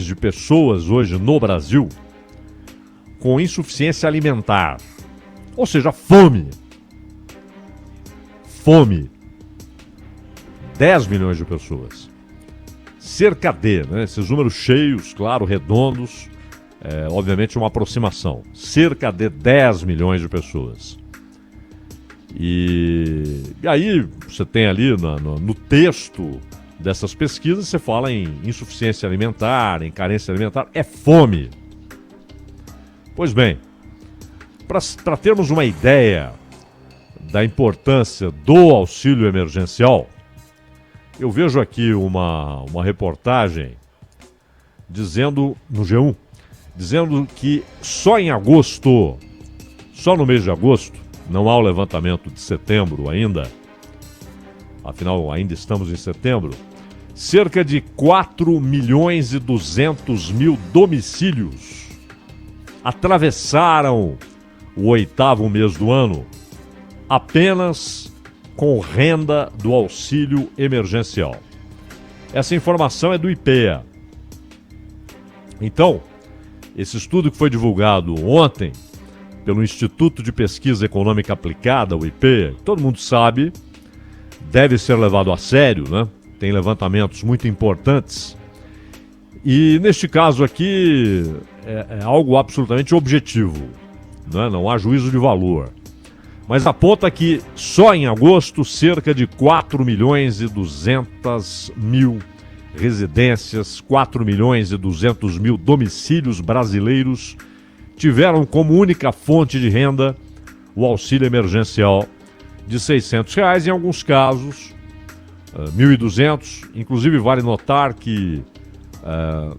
de pessoas hoje no Brasil com insuficiência alimentar, ou seja, fome. Fome. 10 milhões de pessoas. Cerca de, né? Esses números cheios, claro, redondos, obviamente uma aproximação. Cerca de 10 milhões de pessoas. E aí você tem ali no texto dessas pesquisas, você fala em insuficiência alimentar, em carência alimentar, é fome. Pois bem, para termos uma ideia da importância do auxílio emergencial, eu vejo aqui uma reportagem dizendo, no G1, dizendo que só em agosto, só no mês de agosto, não há o levantamento de setembro ainda, afinal ainda estamos em setembro, cerca de 4 milhões e 200 mil domicílios atravessaram o 8º mês do ano apenas com renda do auxílio emergencial. Essa informação é do IPEA. Então, esse estudo que foi divulgado ontem pelo Instituto de Pesquisa Econômica Aplicada, o IPEA, todo mundo sabe, deve ser levado a sério, né? Tem levantamentos muito importantes. E neste caso aqui é algo absolutamente objetivo, né? Não há juízo de valor. Mas aponta que só em agosto cerca de 4 milhões e 200 mil residências, 4 milhões e 200 mil domicílios brasileiros tiveram como única fonte de renda o auxílio emergencial de R$600, em alguns casos, 1.200. Inclusive, vale notar que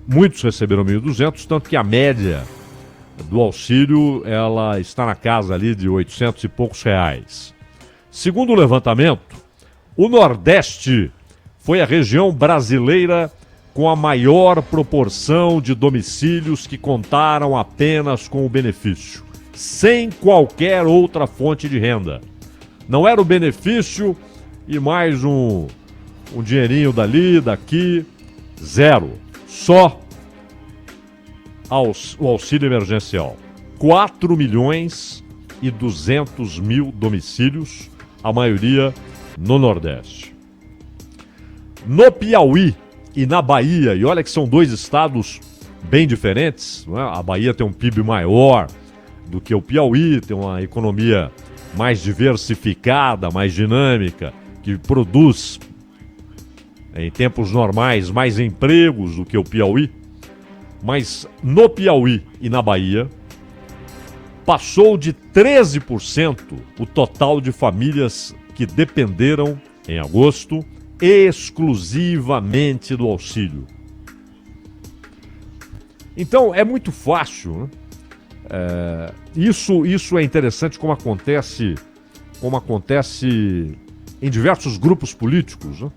muitos receberam 1.200, tanto que a média do auxílio ela está na casa ali de 800 e poucos reais. Segundo o levantamento, o Nordeste foi a região brasileira com a maior proporção de domicílios que contaram apenas com o benefício, sem qualquer outra fonte de renda. Não era o benefício e mais um dinheirinho dali, daqui, zero. Só o auxílio emergencial. 4 milhões e 200 mil domicílios, a maioria no Nordeste. No Piauí e na Bahia, e olha que são dois estados bem diferentes, não é? A Bahia tem um PIB maior do que o Piauí, tem uma economia mais diversificada, mais dinâmica, que produz, em tempos normais, mais empregos do que o Piauí. Mas no Piauí e na Bahia, passou de 13% o total de famílias que dependeram, em agosto, exclusivamente do auxílio. Então é muito fácil, né? Isso é interessante como acontece em diversos grupos políticos, né?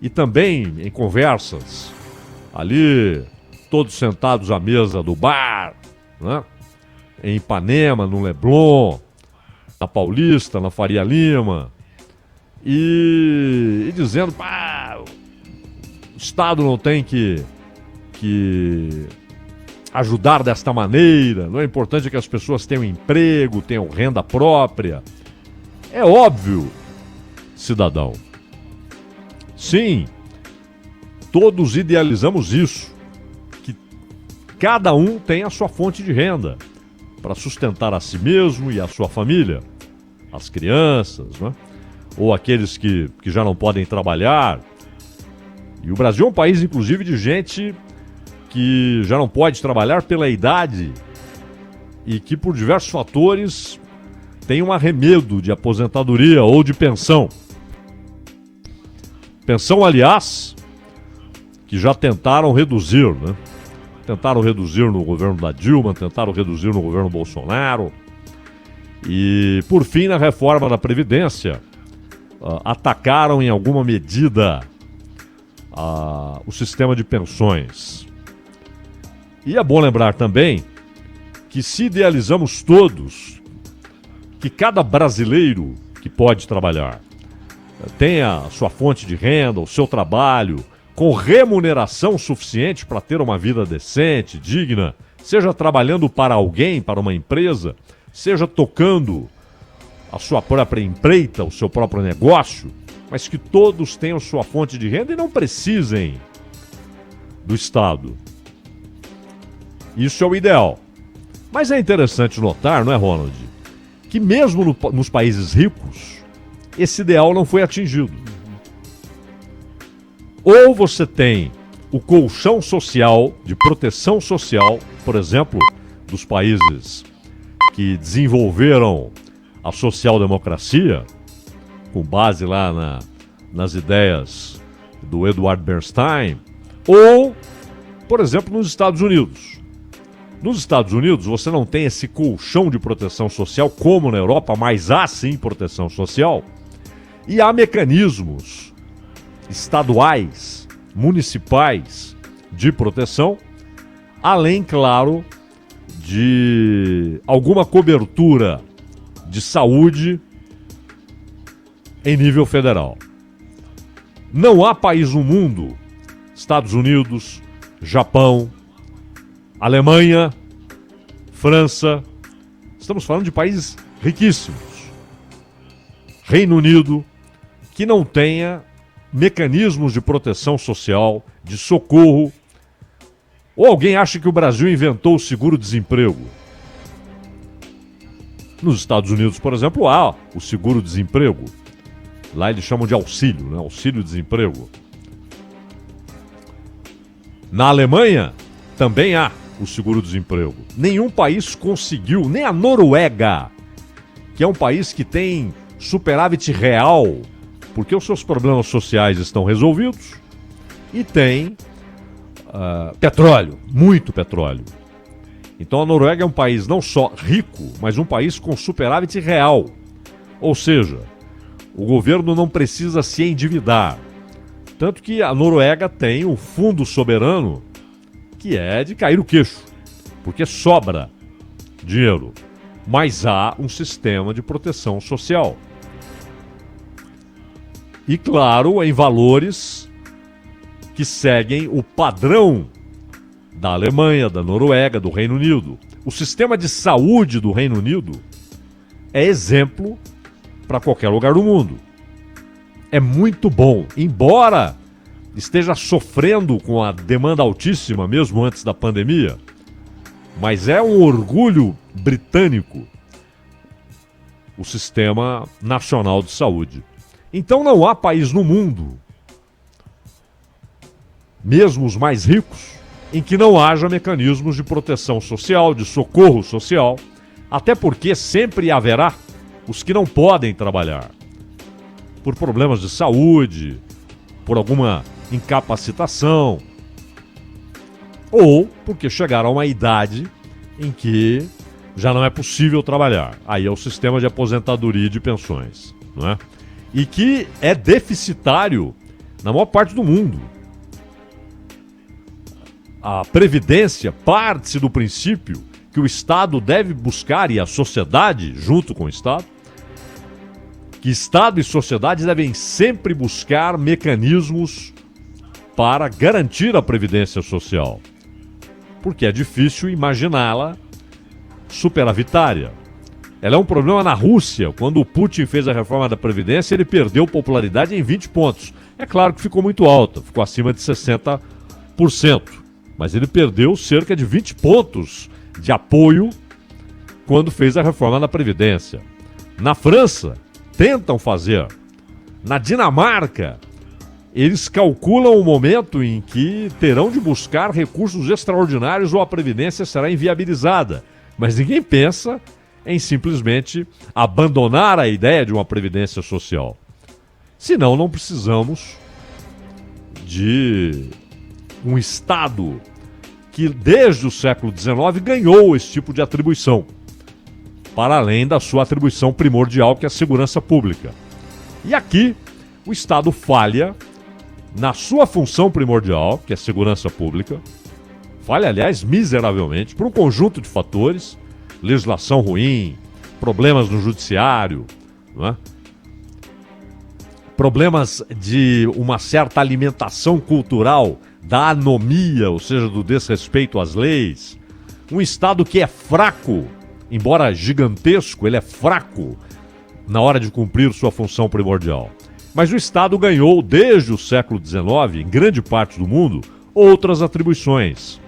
E também em conversas ali, todos sentados à mesa do bar, né? Em Ipanema, no Leblon, na Paulista, na Faria Lima, e dizendo, o Estado não tem que ajudar desta maneira, não é importante que as pessoas tenham emprego, tenham renda própria. É óbvio, cidadão. Sim, todos idealizamos isso, que cada um tem a sua fonte de renda para sustentar a si mesmo e a sua família, as crianças, né? Ou aqueles que já não podem trabalhar. E o Brasil é um país, inclusive, de gente que já não pode trabalhar pela idade e que, por diversos fatores, tem um arremedo de aposentadoria ou de pensão. Pensão, aliás, que já tentaram reduzir, né? Tentaram reduzir no governo da Dilma, tentaram reduzir no governo Bolsonaro. E, por fim, na reforma da Previdência, atacaram em alguma medida o sistema de pensões. E é bom lembrar também que se idealizamos todos que cada brasileiro que pode trabalhar tenha a sua fonte de renda, o seu trabalho, com remuneração suficiente para ter uma vida decente, digna, seja trabalhando para alguém, para uma empresa, seja tocando a sua própria empreita, o seu próprio negócio, mas que todos tenham sua fonte de renda e não precisem do Estado. Isso é o ideal. Mas é interessante notar, não é, Ronald, que mesmo nos países ricos, esse ideal não foi atingido. Ou você tem o colchão social, de proteção social, por exemplo, dos países que desenvolveram a social-democracia, com base lá nas ideias do Edward Bernstein, ou, por exemplo, nos Estados Unidos. Nos Estados Unidos, você não tem esse colchão de proteção social como na Europa, mas há sim proteção social. E há mecanismos estaduais, municipais de proteção, além, claro, de alguma cobertura de saúde em nível federal. Não há país no mundo, Estados Unidos, Japão, Alemanha, França, estamos falando de países riquíssimos, Reino Unido, que não tenha mecanismos de proteção social, de socorro. Ou alguém acha que o Brasil inventou o seguro-desemprego? Nos Estados Unidos, por exemplo, há o seguro-desemprego. Lá eles chamam de auxílio, né? Auxílio-desemprego. Na Alemanha, também há o seguro-desemprego. Nenhum país conseguiu, nem a Noruega, que é um país que tem superávit real, porque os seus problemas sociais estão resolvidos, e tem petróleo, muito petróleo. Então a Noruega é um país não só rico, mas um país com superávit real. Ou seja, o governo não precisa se endividar. Tanto que a Noruega tem um fundo soberano que é de cair o queixo, porque sobra dinheiro. Mas há um sistema de proteção social. E, claro, em valores que seguem o padrão da Alemanha, da Noruega, do Reino Unido. O sistema de saúde do Reino Unido é exemplo para qualquer lugar do mundo. É muito bom, embora esteja sofrendo com a demanda altíssima, mesmo antes da pandemia, mas é um orgulho britânico o Sistema Nacional de Saúde. Então não há país no mundo, mesmo os mais ricos, em que não haja mecanismos de proteção social, de socorro social, até porque sempre haverá os que não podem trabalhar, por problemas de saúde, por alguma incapacitação, ou porque chegaram a uma idade em que já não é possível trabalhar. Aí é o sistema de aposentadoria e de pensões, não é? E que é deficitário na maior parte do mundo. A Previdência parte do princípio que o Estado deve buscar, e a sociedade junto com o Estado, que Estado e sociedade devem sempre buscar mecanismos para garantir a previdência social. Porque é difícil imaginá-la superavitária. Ela é um problema na Rússia. Quando o Putin fez a reforma da Previdência, ele perdeu popularidade em 20 pontos. É claro que ficou muito alta, ficou acima de 60%. Mas ele perdeu cerca de 20 pontos de apoio quando fez a reforma da Previdência. Na França, tentam fazer. Na Dinamarca, eles calculam o momento em que terão de buscar recursos extraordinários ou a Previdência será inviabilizada. Mas ninguém pensa em simplesmente abandonar a ideia de uma Previdência social. Senão, não precisamos de um Estado que, desde o século XIX, ganhou esse tipo de atribuição, para além da sua atribuição primordial, que é a segurança pública. E aqui, o Estado falha na sua função primordial, que é a segurança pública, falha, aliás, miseravelmente, por um conjunto de fatores, legislação ruim, problemas no judiciário, não é? problemas de uma certa alimentação cultural, da anomia, ou seja, do desrespeito às leis. Um Estado que é fraco, embora gigantesco, ele é fraco na hora de cumprir sua função primordial. Mas o Estado ganhou, desde o século XIX, em grande parte do mundo, outras atribuições.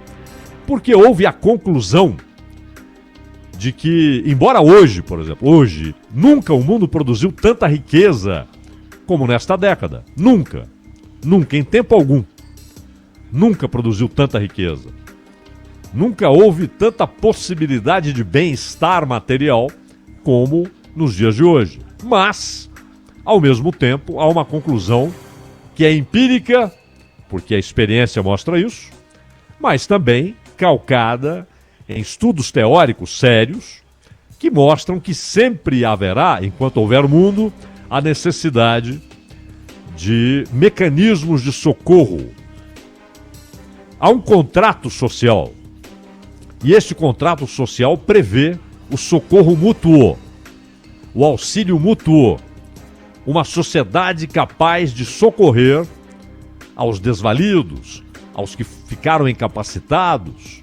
Porque houve a conclusão de que, embora hoje, por exemplo, hoje, nunca o mundo produziu tanta riqueza como nesta década. Nunca. Nunca, em tempo algum. Nunca produziu tanta riqueza. Nunca houve tanta possibilidade de bem-estar material como nos dias de hoje. Mas, ao mesmo tempo, há uma conclusão que é empírica, porque a experiência mostra isso, mas também calcada em estudos teóricos sérios que mostram que sempre haverá, enquanto houver mundo, a necessidade de mecanismos de socorro. Há um contrato social. E este contrato social prevê o socorro mútuo, o auxílio mútuo, uma sociedade capaz de socorrer aos desvalidos, aos que ficaram incapacitados,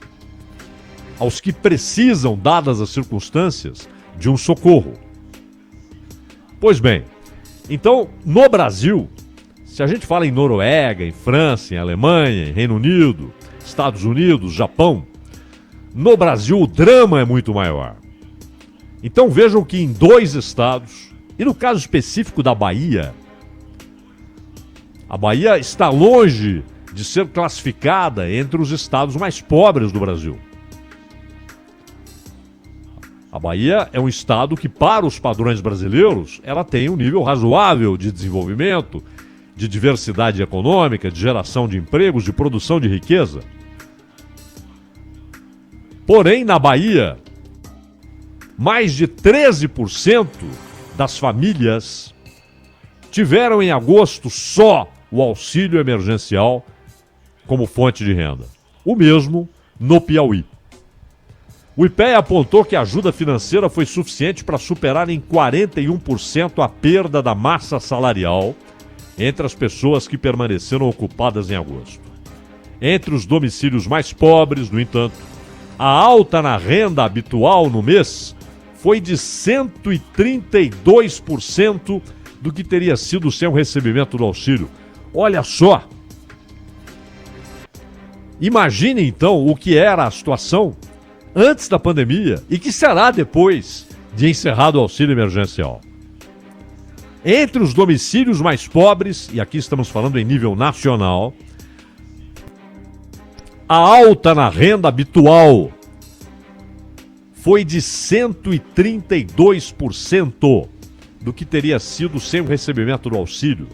aos que precisam, dadas as circunstâncias, de um socorro. Pois bem, então, no Brasil, se a gente fala em Noruega, em França, em Alemanha, em Reino Unido, Estados Unidos, Japão, no Brasil o drama é muito maior. Então vejam que em 2 estados, e no caso específico da Bahia, a Bahia está longe de ser classificada entre os estados mais pobres do Brasil. A Bahia é um estado que, para os padrões brasileiros, ela tem um nível razoável de desenvolvimento, de diversidade econômica, de geração de empregos, de produção de riqueza. Porém, na Bahia, mais de 13% das famílias tiveram em agosto só o auxílio emergencial como fonte de renda. O mesmo no Piauí. O IPEA apontou que a ajuda financeira foi suficiente para superar em 41% a perda da massa salarial entre as pessoas que permaneceram ocupadas em agosto. Entre os domicílios mais pobres, no entanto, a alta na renda habitual no mês foi de 132% do que teria sido sem o recebimento do auxílio. Olha só! Imagine então o que era a situação antes da pandemia e que será depois de encerrado o auxílio emergencial. Entre os domicílios mais pobres, e aqui estamos falando em nível nacional, a alta na renda habitual foi de 132% do que teria sido sem o recebimento do auxílio.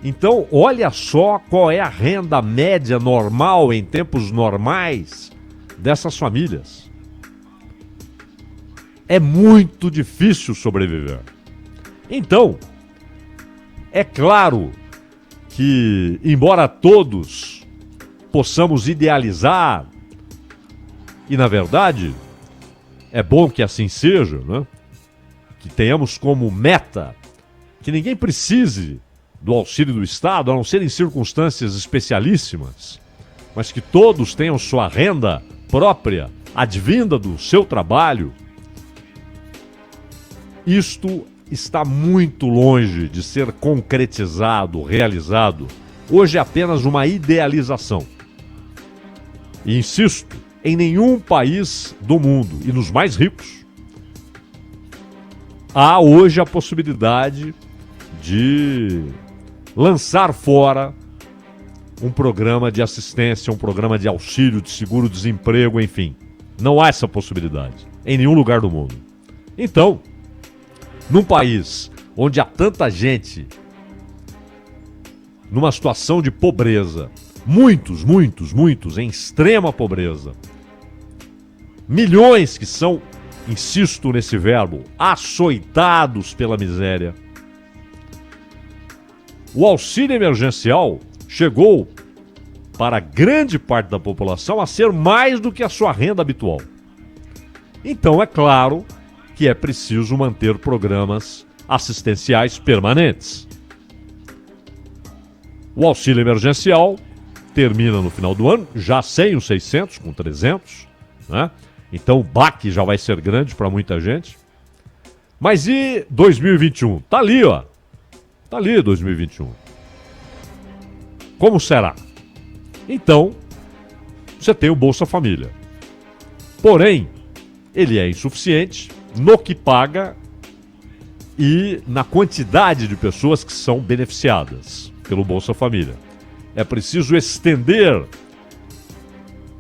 Então, olha só qual é a renda média normal em tempos normais dessas famílias. É muito difícil sobreviver. Então, é claro que, embora todos possamos idealizar, e na verdade, é bom que assim seja, né? Que tenhamos como meta que ninguém precise do auxílio do Estado, a não ser em circunstâncias especialíssimas, mas que todos tenham sua renda própria, advinda do seu trabalho. Isto está muito longe de ser concretizado, realizado. Hoje é apenas uma idealização. E insisto, em nenhum país do mundo, e nos mais ricos, há hoje a possibilidade de lançar fora um programa de assistência, um programa de auxílio, de seguro-desemprego, enfim. Não há essa possibilidade em nenhum lugar do mundo. Então, num país onde há tanta gente numa situação de pobreza, muitos em extrema pobreza, milhões que são, insisto nesse verbo, açoitados pela miséria, o auxílio emergencial chegou para grande parte da população a ser mais do que a sua renda habitual. Então é claro que é preciso manter programas assistenciais permanentes. O auxílio emergencial termina no final do ano, já sem os 600, com 300, né? Então o baque já vai ser grande para muita gente. Mas e 2021? Tá ali, ó. Tá ali 2021. Como será? Então, você tem o Bolsa Família. Porém, ele é insuficiente no que paga e na quantidade de pessoas que são beneficiadas pelo Bolsa Família. É preciso estender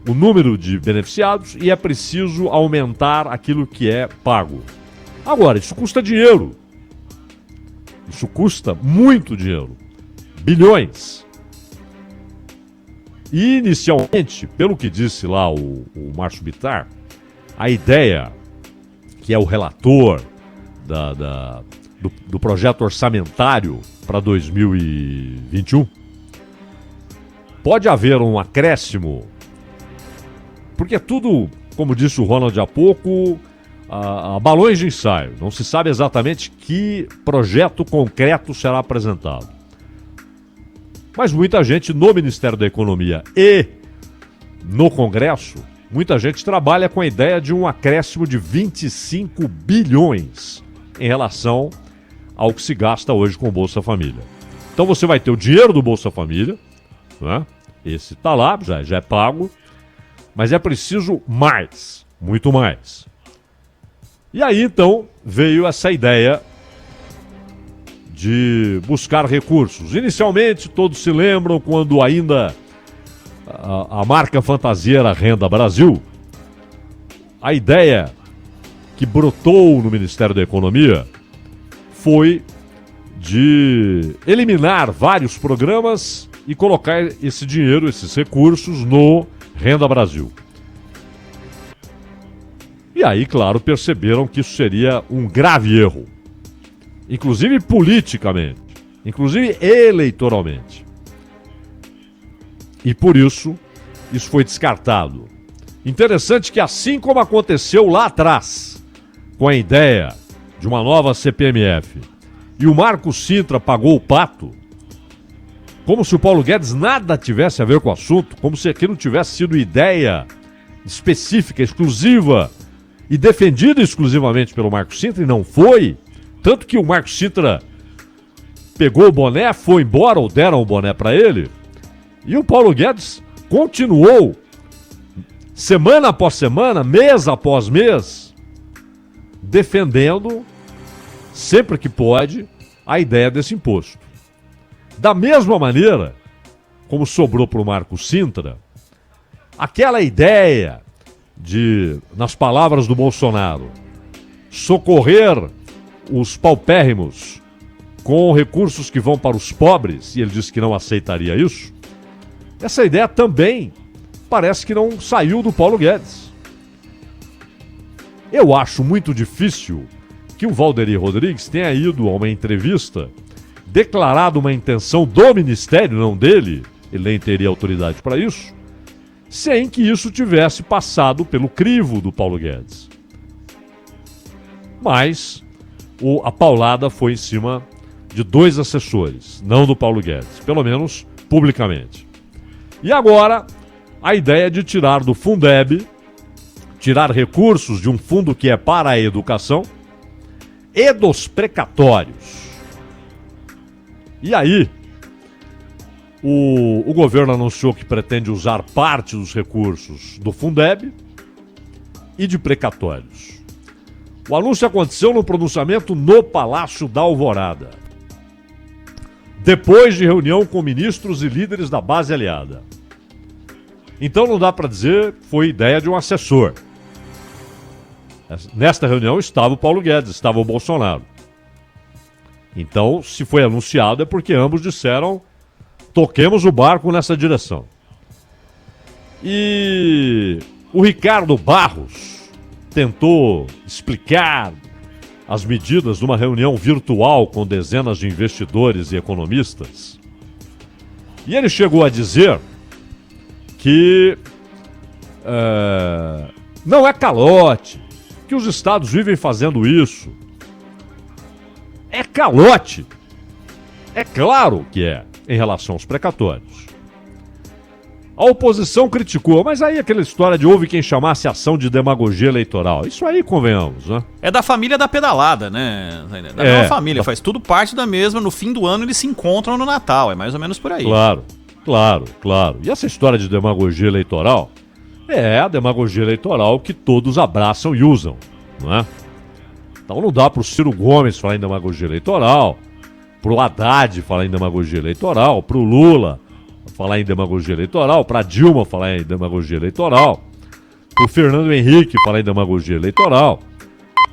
o número de beneficiados e é preciso aumentar aquilo que é pago. Agora, isso custa dinheiro. Isso custa muito dinheiro. Bilhões. E, inicialmente, pelo que disse lá o Márcio Bittar, a ideia, que é o relator do projeto orçamentário para 2021, pode haver um acréscimo, porque é tudo, como disse o Ronald há pouco, a balões de ensaio. Não se sabe exatamente que projeto concreto será apresentado. Mas muita gente no Ministério da Economia e no Congresso, muita gente trabalha com a ideia de um acréscimo de 25 bilhões em relação ao que se gasta hoje com o Bolsa Família. Então você vai ter o dinheiro do Bolsa Família, né? Esse está lá, já é pago, mas é preciso mais, muito mais. E aí então veio essa ideia de buscar recursos. Inicialmente todos se lembram quando ainda a marca fantasia era Renda Brasil, a ideia que brotou no Ministério da Economia foi de eliminar vários programas e colocar esse dinheiro, esses recursos no Renda Brasil. E aí, claro, perceberam que isso seria um grave erro, inclusive politicamente, inclusive eleitoralmente. E por isso foi descartado. Interessante que, assim como aconteceu lá atrás, com a ideia de uma nova CPMF, e o Marco Sintra pagou o pato, como se o Paulo Guedes nada tivesse a ver com o assunto, como se aquilo tivesse sido ideia específica, exclusiva e defendida exclusivamente pelo Marco Sintra, e não foi. Tanto que o Marco Sintra pegou o boné, foi embora, ou deram o boné para ele, e o Paulo Guedes continuou, semana após semana, mês após mês, defendendo, sempre que pode, a ideia desse imposto. Da mesma maneira, como sobrou para o Marco Sintra, aquela ideia de, nas palavras do Bolsonaro, socorrer os paupérrimos com recursos que vão para os pobres, e ele disse que não aceitaria isso, essa ideia também parece que não saiu do Paulo Guedes. Eu acho muito difícil que o Valderi Rodrigues tenha ido a uma entrevista, declarado uma intenção do Ministério, não dele, ele nem teria autoridade para isso, sem que isso tivesse passado pelo crivo do Paulo Guedes. Mas a paulada foi em cima de 2 assessores, não do Paulo Guedes, pelo menos publicamente. E agora, a ideia de tirar do Fundeb, tirar recursos de um fundo que é para a educação e dos precatórios. E aí, o governo anunciou que pretende usar parte dos recursos do Fundeb e de precatórios. O anúncio aconteceu no pronunciamento no Palácio da Alvorada, depois de reunião com ministros e líderes da base aliada. Então não dá para dizer que foi ideia de um assessor. Nesta reunião estava o Paulo Guedes, estava o Bolsonaro. Então, se foi anunciado é porque ambos disseram: toquemos o barco nessa direção. E o Ricardo Barros tentou explicar as medidas numa reunião virtual com dezenas de investidores e economistas. E ele chegou a dizer que não é calote, que os estados vivem fazendo isso. é calote. É claro que é, em relação aos precatórios. A oposição criticou, mas aí aquela história de houve quem chamasse ação de demagogia eleitoral. Isso aí, convenhamos, né? É da família da pedalada, né? Da mesma família, faz tudo parte da mesma. No fim do ano eles se encontram no Natal, é mais ou menos por aí. Claro. E essa história de demagogia eleitoral é a demagogia eleitoral que todos abraçam e usam, não é? Então não dá pro Ciro Gomes falar em demagogia eleitoral, pro Haddad falar em demagogia eleitoral, pro Lula falar em demagogia eleitoral, pra Dilma falar em demagogia eleitoral, pro Fernando Henrique falar em demagogia eleitoral.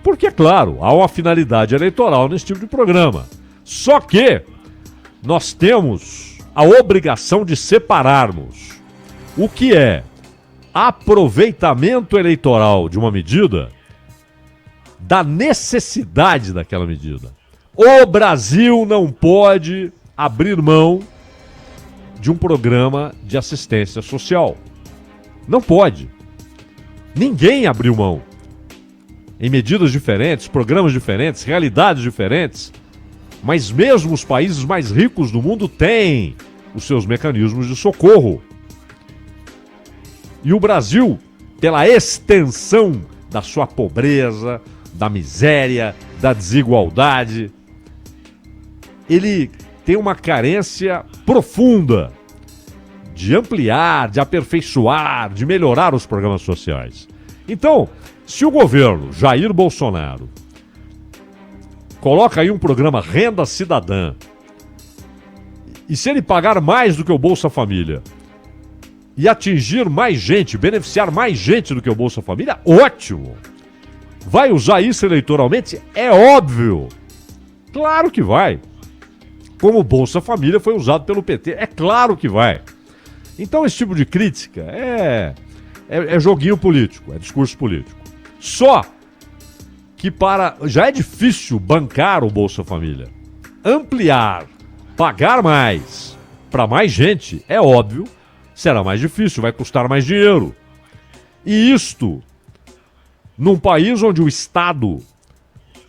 Porque, é claro, há uma finalidade eleitoral nesse tipo de programa. Só que nós temos a obrigação de separarmos o que é aproveitamento eleitoral de uma medida da necessidade daquela medida. O Brasil não pode abrir mão de um programa de assistência social. Não pode. Ninguém abriu mão. Em medidas diferentes, programas diferentes, realidades diferentes, mas mesmo os países mais ricos do mundo têm os seus mecanismos de socorro. E o Brasil, pela extensão da sua pobreza, da miséria, da desigualdade, ele tem uma carência profunda de ampliar, de aperfeiçoar, de melhorar os programas sociais. Então, se o governo Jair Bolsonaro coloca aí um programa Renda Cidadã, e se ele pagar mais do que o Bolsa Família e atingir mais gente, beneficiar mais gente do que o Bolsa Família, ótimo! Vai usar isso eleitoralmente? É óbvio! Claro que vai! Como o Bolsa Família foi usado pelo PT. É claro que vai. Então esse tipo de crítica é joguinho político, é discurso político. Só que já é difícil bancar o Bolsa Família. Ampliar, pagar mais para mais gente, é óbvio, será mais difícil, vai custar mais dinheiro. E isto, num país onde o Estado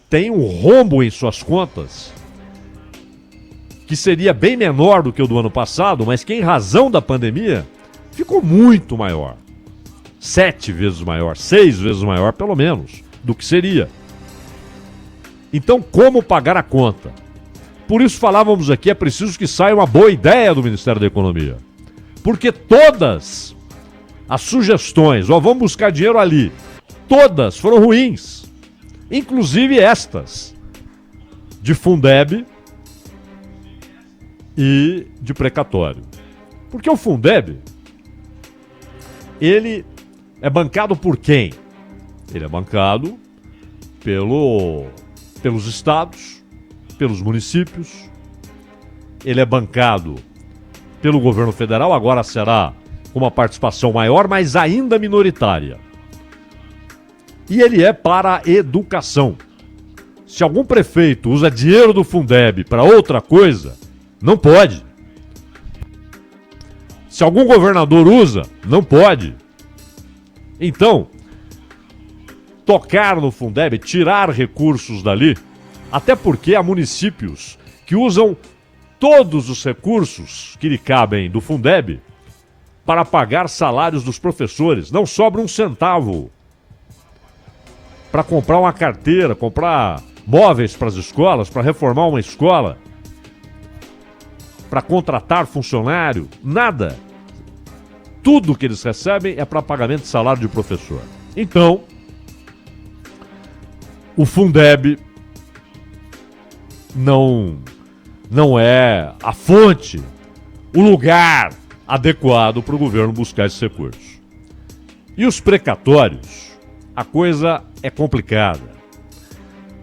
tem um rombo em suas contas, que seria bem menor do que o do ano passado, mas que em razão da pandemia ficou muito maior. 7 vezes maior, 6 vezes maior pelo menos, do que seria. Então como pagar a conta? Por isso falávamos aqui, é preciso que saia uma boa ideia do Ministério da Economia. Porque todas as sugestões, vamos buscar dinheiro ali, todas foram ruins. Inclusive estas, de Fundeb e de precatório. Porque o Fundeb, ele é bancado por quem? Ele é bancado pelos estados, pelos municípios, ele é bancado pelo governo federal, agora será com uma participação maior, mas ainda minoritária. E ele é para a educação. Se algum prefeito usa dinheiro do Fundeb para outra coisa, não pode. Se algum governador usa, não pode. Então, tocar no Fundeb, tirar recursos dali, até porque há municípios que usam todos os recursos que lhe cabem do Fundeb para pagar salários dos professores. Não sobra um centavo para comprar uma carteira, comprar móveis para as escolas, para reformar uma escola, para contratar funcionário, nada. Tudo que eles recebem é para pagamento de salário de professor. Então, o Fundeb não é a fonte, o lugar adequado para o governo buscar esses recursos. E os precatórios, a coisa é complicada.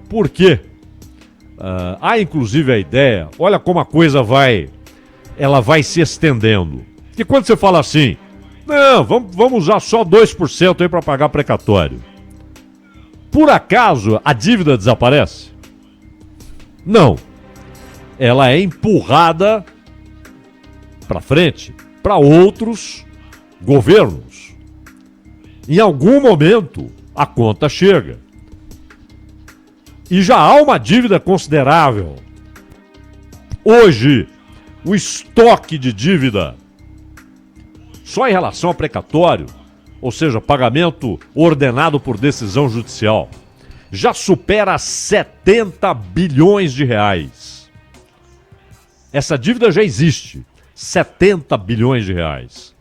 Por quê? Há inclusive a ideia, olha como a coisa vai se estendendo. Porque quando você fala assim, não, vamos usar só 2% aí para pagar precatório. Por acaso a dívida desaparece? Não. Ela é empurrada para frente, para outros governos. Em algum momento, a conta chega. E já há uma dívida considerável. Hoje, o estoque de dívida, só em relação a precatório, ou seja, pagamento ordenado por decisão judicial, já supera 70 bilhões de reais. Essa dívida já existe, 70 bilhões de reais.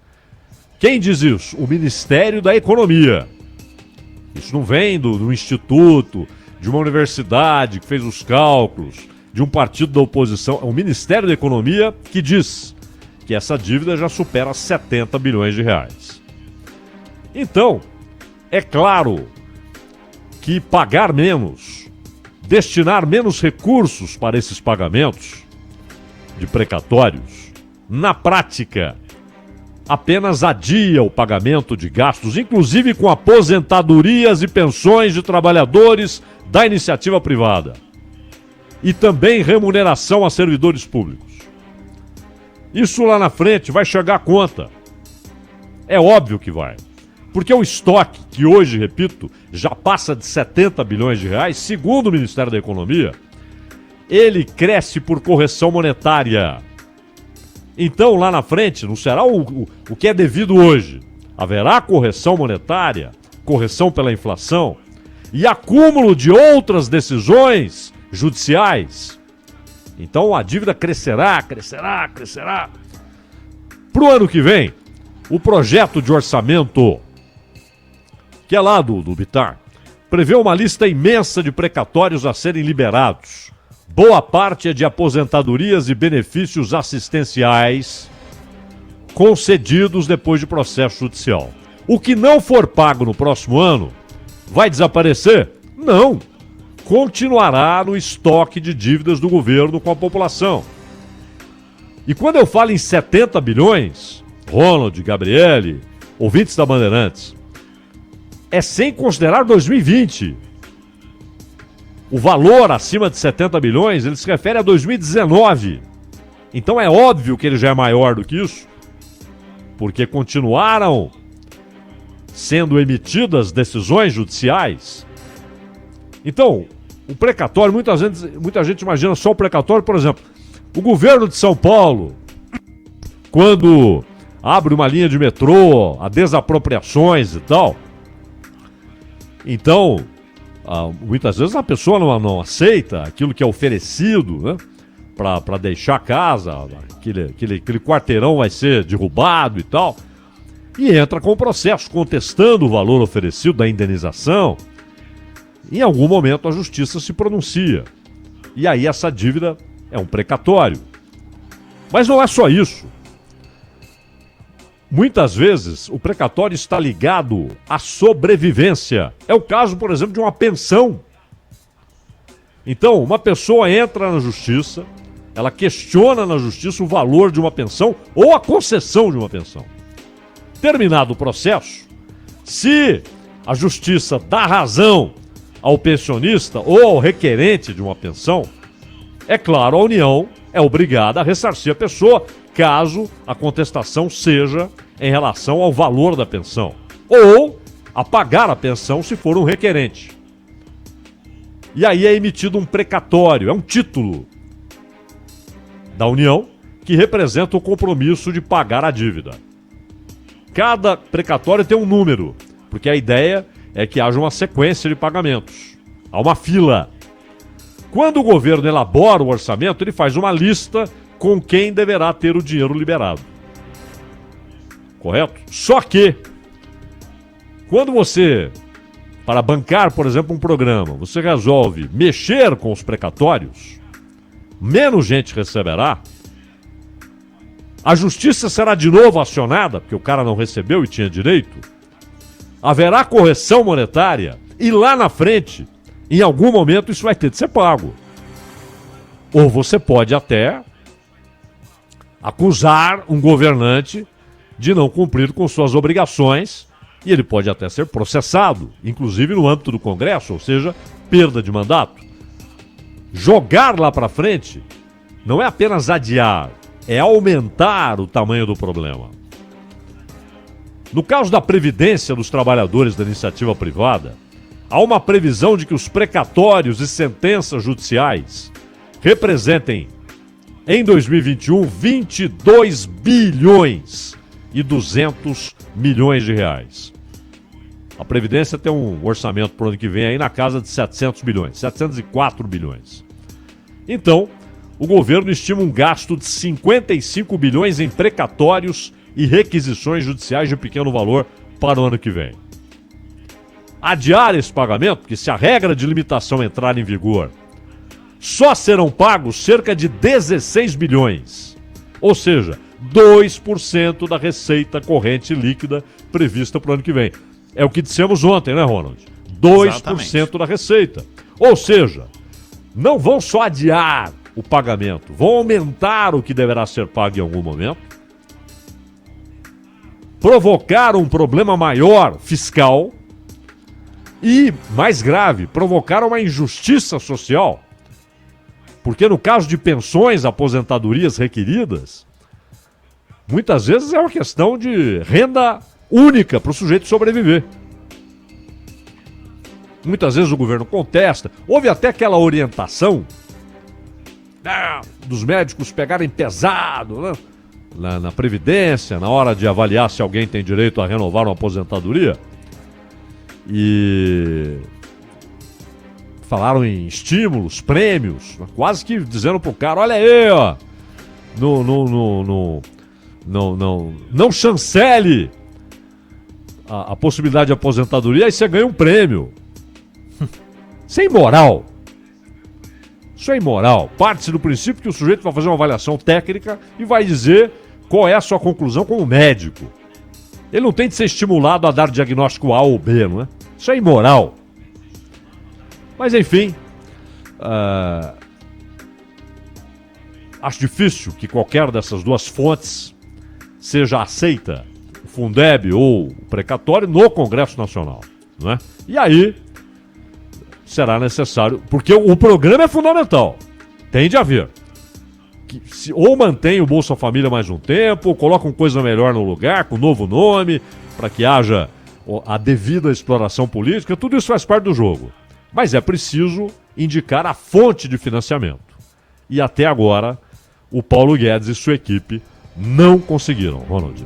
Quem diz isso? O Ministério da Economia. Isso não vem do instituto, de uma universidade que fez os cálculos, de um partido da oposição. É o Ministério da Economia que diz que essa dívida já supera 70 bilhões de reais. Então, é claro que pagar menos, destinar menos recursos para esses pagamentos de precatórios, na prática, apenas adia o pagamento de gastos, inclusive com aposentadorias e pensões de trabalhadores da iniciativa privada. E também remuneração a servidores públicos. Isso lá na frente vai chegar a conta. É óbvio que vai. Porque o estoque, que hoje, repito, já passa de 70 bilhões de reais, segundo o Ministério da Economia, ele cresce por correção monetária. Então, lá na frente, não será o que é devido hoje. Haverá correção monetária, correção pela inflação e acúmulo de outras decisões judiciais. Então, a dívida crescerá. Para o ano que vem, o projeto de orçamento, que é lá do Bittar, prevê uma lista imensa de precatórios a serem liberados. Boa parte é de aposentadorias e benefícios assistenciais concedidos depois de processo judicial. O que não for pago no próximo ano vai desaparecer? Não. Continuará no estoque de dívidas do governo com a população. E quando eu falo em 70 bilhões, Ronald, Gabriele, ouvintes da Bandeirantes, é sem considerar 2020. O valor acima de 70 bilhões, ele se refere a 2019. Então é óbvio que ele já é maior do que isso, porque continuaram sendo emitidas decisões judiciais. Então, o precatório, muita gente imagina só o precatório, por exemplo, o governo de São Paulo, quando abre uma linha de metrô, a desapropriações e tal. Então, muitas vezes a pessoa não aceita aquilo que é oferecido, né, para deixar a casa, aquele quarteirão vai ser derrubado e tal, e entra com o processo contestando o valor oferecido da indenização. Em algum momento a justiça se pronuncia. E aí essa dívida é um precatório. Mas não é só isso. Muitas vezes o precatório está ligado à sobrevivência. É o caso, por exemplo, de uma pensão. Então, uma pessoa entra na justiça, ela questiona na justiça o valor de uma pensão ou a concessão de uma pensão. Terminado o processo, se a justiça dá razão ao pensionista ou ao requerente de uma pensão, é claro, a União é obrigada a ressarcir a pessoa caso a contestação seja em relação ao valor da pensão, ou a pagar a pensão se for um requerente. E aí é emitido um precatório, é um título da União que representa o compromisso de pagar a dívida. Cada precatório tem um número, porque a ideia é que haja uma sequência de pagamentos. Há uma fila. Quando o governo elabora o orçamento, ele faz uma lista com quem deverá ter o dinheiro liberado. Correto? Só que, quando você, para bancar, por exemplo, um programa, você resolve mexer com os precatórios, menos gente receberá, a justiça será de novo acionada, porque o cara não recebeu e tinha direito, haverá correção monetária e lá na frente, em algum momento, isso vai ter de ser pago. Ou você pode até acusar um governante de não cumprir com suas obrigações e ele pode até ser processado, inclusive no âmbito do Congresso, ou seja, perda de mandato. Jogar lá para frente não é apenas adiar, é aumentar o tamanho do problema. No caso da Previdência dos trabalhadores da iniciativa privada, há uma previsão de que os precatórios e sentenças judiciais representem, em 2021, 22 bilhões e 200 milhões de reais. A Previdência tem um orçamento para o ano que vem aí na casa de 700 bilhões, 704 bilhões. Então, o governo estima um gasto de 55 bilhões em precatórios e requisições judiciais de pequeno valor para o ano que vem. Adiar esse pagamento, porque se a regra de limitação entrar em vigor, só serão pagos cerca de 16 bilhões, ou seja, 2% da receita corrente líquida prevista para o ano que vem. É o que dissemos ontem, né, Ronald? 2% Exatamente. Da receita. Ou seja, não vão só adiar o pagamento, vão aumentar o que deverá ser pago em algum momento, provocar um problema maior fiscal e, mais grave, provocar uma injustiça social. Porque no caso de pensões, aposentadorias requeridas, muitas vezes é uma questão de renda única para o sujeito sobreviver. Muitas vezes o governo contesta. Houve até aquela orientação dos médicos pegarem pesado, né, na Previdência, na hora de avaliar se alguém tem direito a renovar uma aposentadoria. E falaram em estímulos, prêmios, quase que dizendo pro cara, olha aí, ó, não chancele a possibilidade de aposentadoria, aí você ganha um prêmio. Isso é imoral. Isso é imoral. Parte-se do princípio que o sujeito vai fazer uma avaliação técnica e vai dizer qual é a sua conclusão como médico. Ele não tem de ser estimulado a dar diagnóstico A ou B, não é? Isso é imoral. Mas, enfim, acho difícil que qualquer dessas duas fontes seja aceita, o Fundeb ou o precatório, no Congresso Nacional, não é? E aí será necessário, porque o programa é fundamental, tem de haver. Ou mantém o Bolsa Família mais um tempo, ou coloca uma coisa melhor no lugar, com novo nome, para que haja a devida exploração política, tudo isso faz parte do jogo. Mas é preciso indicar a fonte de financiamento. E até agora, o Paulo Guedes e sua equipe não conseguiram, Ronald.